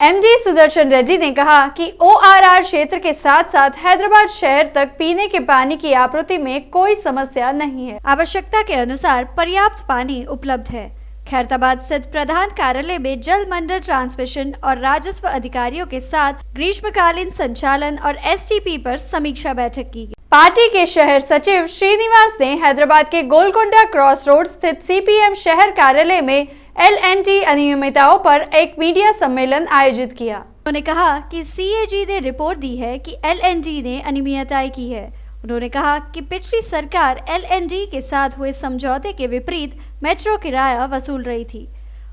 MD Sudarshan Reddy ने कहा कि ओआरआर क्षेत्र के साथ साथ हैदराबाद शहर तक पीने के पानी की आपूर्ति में कोई समस्या नहीं है। आवश्यकता के अनुसार पर्याप्त पानी उपलब्ध है। खैरताबाद स्थित प्रधान कार्यालय में जल मंडल ट्रांसमिशन और राजस्व अधिकारियों के साथ ग्रीष्मकालीन संचालन और एसटीपी पर समीक्षा बैठक की गई। पार्टी के शहर सचिव श्रीनिवास ने हैदराबाद के गोलकोंडा क्रॉस रोड स्थित सीपीएम शहर कार्यालय में एलएनटी अनियमितताओं पर एक मीडिया सम्मेलन आयोजित किया। उन्होंने कहा कि सीएजी ने रिपोर्ट दी है कि एलएनटी ने अनियमितताएं की है। उन्होंने कहा कि पिछली सरकार एलएनटी के साथ हुए समझौते के विपरीत मेट्रो किराया वसूल रही थी।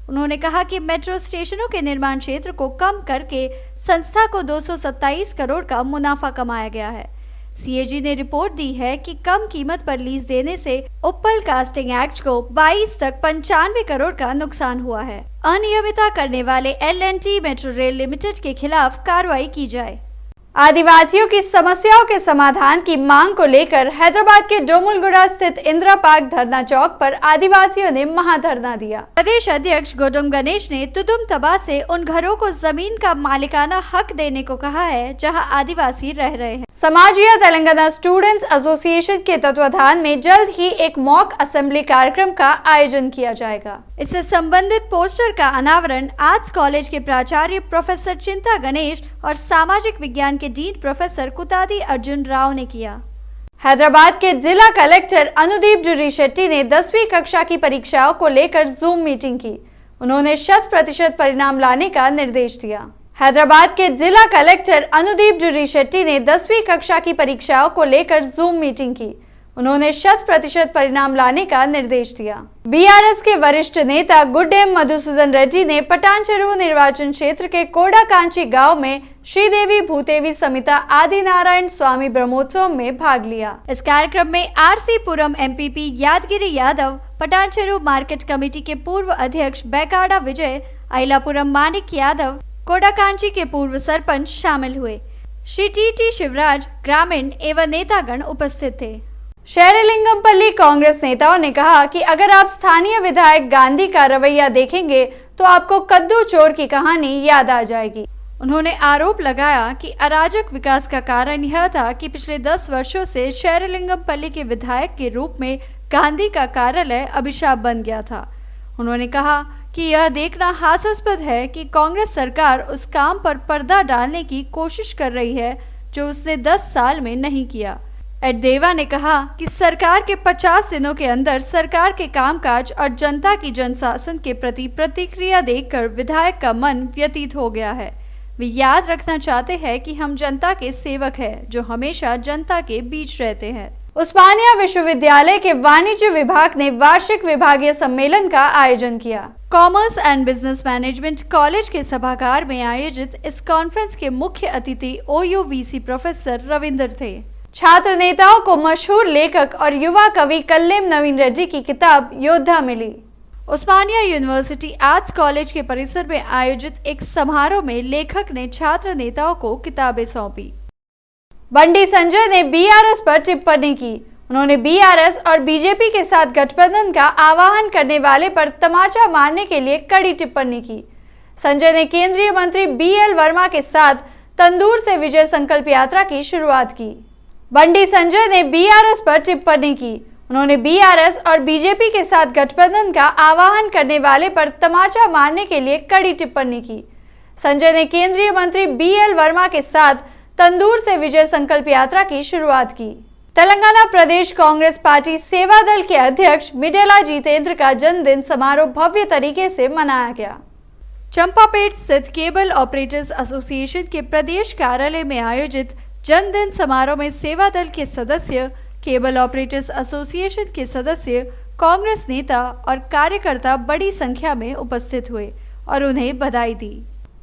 उन्होंने कहा कि मेट्रो स्टेशनों के निर्माण क्षेत्र को कम करके संस्था को 227 करोड़ का मुनाफा कमाया गया है। सीएजी ने रिपोर्ट दी है कि कम कीमत पर लीज देने से उप्पल कास्टिंग एक्ट को 22 तक 95 करोड़ का नुकसान हुआ है। अनियमितता करने वाले एलएनटी मेट्रो रेल लिमिटेड के खिलाफ कार्रवाई की जाए। आदिवासियों की समस्याओं के समाधान की मांग को लेकर हैदराबाद के डोमुलगुड़ा स्थित इंदिरा पार्क धरना चौक पर आदिवासियों ने महाधरना दिया। प्रदेश अध्यक्ष गौतम गणेश ने तुदुम तबा से उन घरों को जमीन का मालिकाना हक देने को कहा है जहां आदिवासी रह रहे हैं। समाजिया तेलंगाना स्टूडेंट्स एसोसिएशन के तत्वाधान में जल्द ही एक मॉक असेंबली कार्यक्रम का आयोजन किया जाएगा। इससे संबंधित पोस्टर का अनावरण आर्ट्स कॉलेज के प्राचार्य प्रोफेसर चिंता गणेश और सामाजिक विज्ञान के डीन प्रोफेसर कुतादी अर्जुन राव ने किया। हैदराबाद के जिला कलेक्टर अनुदीप जुरी शेट्टी ने 10वीं कक्षा की परीक्षाओं को लेकर जूम मीटिंग की। उन्होंने 100% परिणाम लाने का निर्देश दिया। हैदराबाद के जिला कलेक्टर अनुदीप जुरी शेट्टी ने 10वीं कक्षा की परीक्षाओं को लेकर जूम मीटिंग की। उन्होंने 100% परिणाम लाने का निर्देश दिया। बीआरएस के वरिष्ठ नेता गुड्डेम मधुसूदन रेड्डी ने पटानचेरू निर्वाचन क्षेत्र के कोडाकांची गांव में श्रीदेवी भूदेवी समिता आदिनारायण स्वामी ब्रह्मोत्सव में भाग लिया। इस कार्यक्रम में आरसी पुरम एमपीपी यादगिरी यादव, पटानचेरू मार्केट कमेटी के पूर्व अध्यक्ष बैकाड़ा विजय, अयलापुरम मानिक यादव, कोडाकांची के पूर्व सरपंच शामिल हुए। श्री टी शिवराज ग्रामीण एवं नेतागण उपस्थित थे। शेरलिंगमपल्ली कांग्रेस नेताओं ने कहा कि अगर आप स्थानीय विधायक गांधी का रवैया देखेंगे तो आपको कद्दू चोर की कहानी याद आ जाएगी। उन्होंने आरोप लगाया कि अराजक विकास का कारण यह था कि पिछले 10 वर्षों से शेरलिंगमपल्ली के विधायक के रूप में गांधी का कार्यालय अभिशाप बन गया था। उन्होंने कहा कि यह देखना हास्यास्पद है कि कांग्रेस सरकार उस काम पर पर्दा डालने की कोशिश कर रही है जो उसने 10 साल में नहीं किया। एडदेवा ने कहा कि सरकार के 50 दिनों के अंदर सरकार के कामकाज और जनता की जनशासन के प्रति प्रतिक्रिया देखकर विधायक का मन व्यतीत हो गया है। वे याद रखना चाहते हैं कि हम जनता के सेवक हैं जो हमेशा जनता के बीच रहते हैं। उस्मानिया विश्वविद्यालय के वाणिज्य विभाग ने वार्षिक विभागीय सम्मेलन का आयोजन किया। Commerce and business management college के सभागार में आयोजित इस कॉन्फ्रेंस के मुख्य अतिथि ओयूवीसी प्रोफेसर रविंदर थे। छात्र नेताओं को मशहूर लेखक और युवा कवि कल्लेम नवीन रेड्डी की किताब योद्धा मिली। उस्मानिया यूनिवर्सिटी आर्ट्स कॉलेज के परिसर में आयोजित एक समारोह में लेखक ने छात्र नेताओं को किताबें सौंपी। बंडी संजय ने बीआरएस पर टिप्पणी की। उन्होंने बीआरएस और बीजेपी के साथ गठबंधन का आह्वान करने वाले पर तमाचा मारने के लिए कड़ी टिप्पणी की। संजय ने केंद्रीय मंत्री बीएल वर्मा के साथ तंदूर से विजय संकल्प यात्रा की शुरुआत की। बंडी संजय ने बीआरएस पर टिप्पणी की। उन्होंने बीआरएस और बीजेपी के साथ गठबंधन का आह्वान करने वाले पर तमाचा मारने के लिए कड़ी टिप्पणी की। संजय ने केंद्रीय मंत्री बीएल वर्मा के साथ तंदूर से विजय संकल्प यात्रा की शुरुआत की। तेलंगाना प्रदेश कांग्रेस पार्टी सेवा दल के अध्यक्ष मिडेला जितेंद्र का जन्मदिन समारोह भव्य तरीके से मनाया गया। चंपापेट स्थित केबल ऑपरेटर्स एसोसिएशन के प्रदेश कार्यालय में आयोजित जन्मदिन समारोह में सेवा दल के सदस्य, केबल ऑपरेटर्स एसोसिएशन के सदस्य, कांग्रेस नेता और कार्यकर्ता बड़ी संख्या में उपस्थित हुए और उन्हें बधाई दी।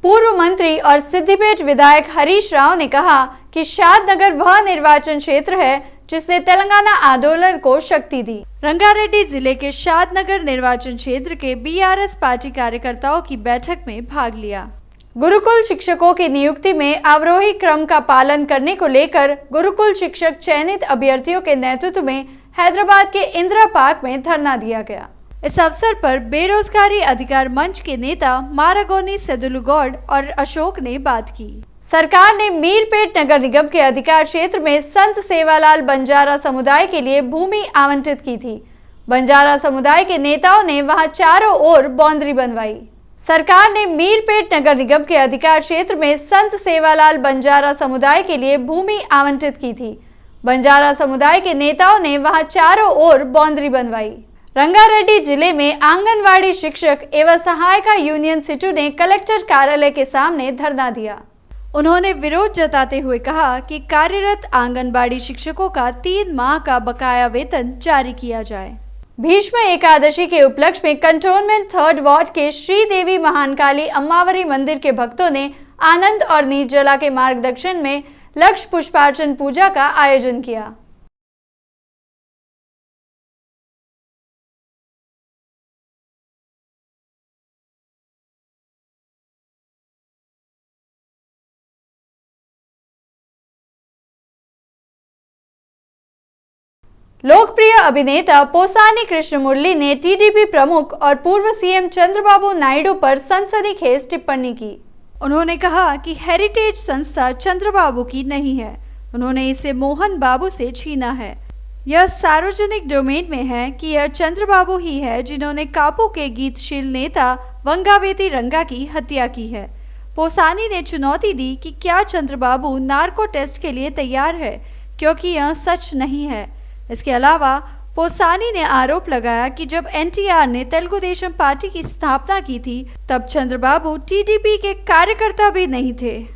पूर्व मंत्री और सिद्धिपेट विधायक हरीश राव ने कहा कि शादनगर वह निर्वाचन क्षेत्र है जिसने तेलंगाना आंदोलन को शक्ति दी। रंगारेड्डी जिले के शादनगर निर्वाचन क्षेत्र के बीआरएस पार्टी कार्यकर्ताओं की बैठक में भाग लिया। गुरुकुल शिक्षकों की नियुक्ति में अवरोही क्रम का पालन करने को लेकर गुरुकुल शिक्षक चयनित अभ्यर्थियों के नेतृत्व में हैदराबाद के इंदिरा पार्क में धरना दिया गया। इस अवसर पर बेरोजगारी अधिकार मंच के नेता मारागोनी सेदुलुगौड और अशोक ने बात की। सरकार ने मीरपेट नगर निगम के अधिकार क्षेत्र में संत सेवालाल बंजारा समुदाय के लिए भूमि आवंटित की थी। बंजारा समुदाय के नेताओं ने वहां चारों ओर बाउंड्री बनवाई। सरकार ने मीरपेट नगर निगम के अधिकार क्षेत्र में संत सेवालाल बंजारा समुदाय के लिए भूमि आवंटित की थी। बंजारा समुदाय के नेताओं ने वहां चारों ओर बाउंड्री बनवाई। रंगारेड्डी जिले में आंगनवाड़ी शिक्षक एवं सहायिका यूनियन सिटू ने कलेक्टर कार्यालय के सामने धरना दिया। उन्होंने विरोध जताते हुए कहा कि कार्यरत आंगनबाड़ी शिक्षकों का 3 माह का बकाया वेतन जारी किया जाए। भीष्म एकादशी के उपलक्ष्य में कंटोनमेंट 3rd वार्ड के श्रीदेवी महानकाली अम्मावरी मंदिर के भक्तों ने आनंद और निर्जला के मार्गदर्शन में लक्ष्य पुष्पार्चन पूजा का आयोजन किया। लोकप्रिय अभिनेता पोसानी कृष्णमुरली ने टीडीपी प्रमुख और पूर्व सीएम चंद्रबाबू नायडू पर सनसनीखेज टिप्पणी की। उन्होंने कहा कि हेरिटेज संस्था चंद्रबाबू की नहीं है, उन्होंने इसे मोहन बाबू से छीना है। यह सार्वजनिक डोमेन में है कि यह चंद्रबाबू ही है जिन्होंने कापू के गीतशील नेता वंगावेती रंगा की हत्या की है। पोसानी ने चुनौती दी कि क्या चंद्रबाबू नार्को टेस्ट के लिए तैयार है, क्योंकि यह सच नहीं है। इसके अलावा पोसानी ने आरोप लगाया कि जब एनटीआर ने तेलुगु देशम पार्टी की स्थापना की थी, तब चंद्रबाबू टीडीपी के कार्यकर्ता भी नहीं थे।